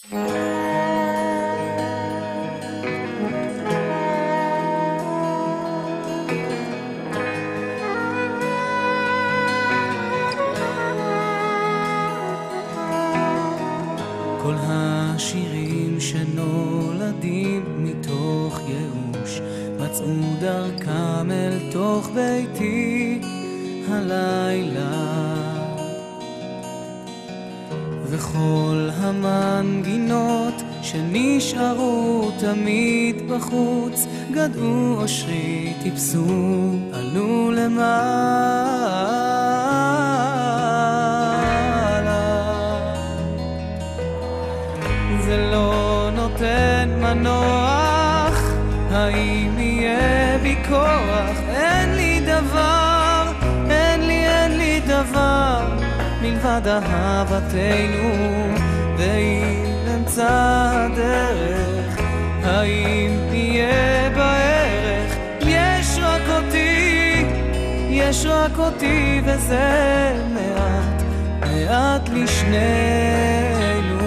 כל השירים שנולדים מתוך ייאוש מצאו דרכם אל תוך ביתי הלילה, וכל המנגינות שנשארו תמיד בחוץ גדעו אושרי, טיפסו, עלו למעלה. זה לא נותן מנוח, האם יהיה בי כוח? אין לי דבר, אין לי דבר מלבד אהבתנו, והיא אמצע הדרך. האם יהיה בערך? יש רק אותי וזה מעט, מעט לשנינו.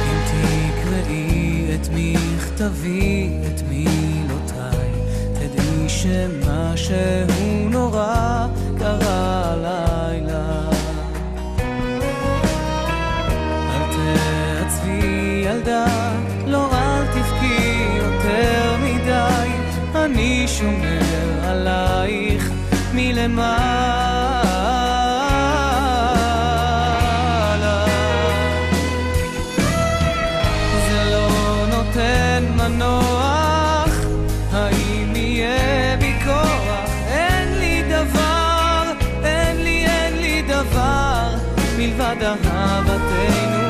אם תקראי את מכתבי, את מילותיי, תדעי שמשהו נורא קרה לילה. אל תעצבי ילדה, לא אל תבכי יותר מדי, אני שומר עלייך מלמעלה. זה לא נותן מנוח, האם יהיה בי כוח? אין לי דבר, אין לי דבר מלבד אהבתנו,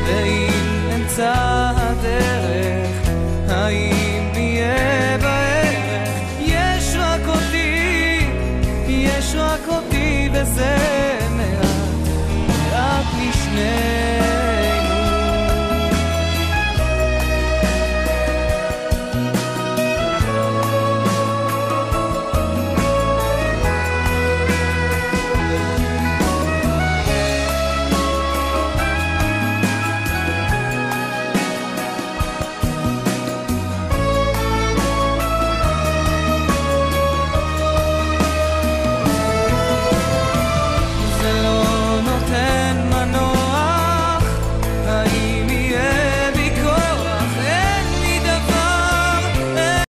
ואם אמצע הדרך, האם יהיה בערך? יש רק אותי וזה מעט, מעט לשנינו.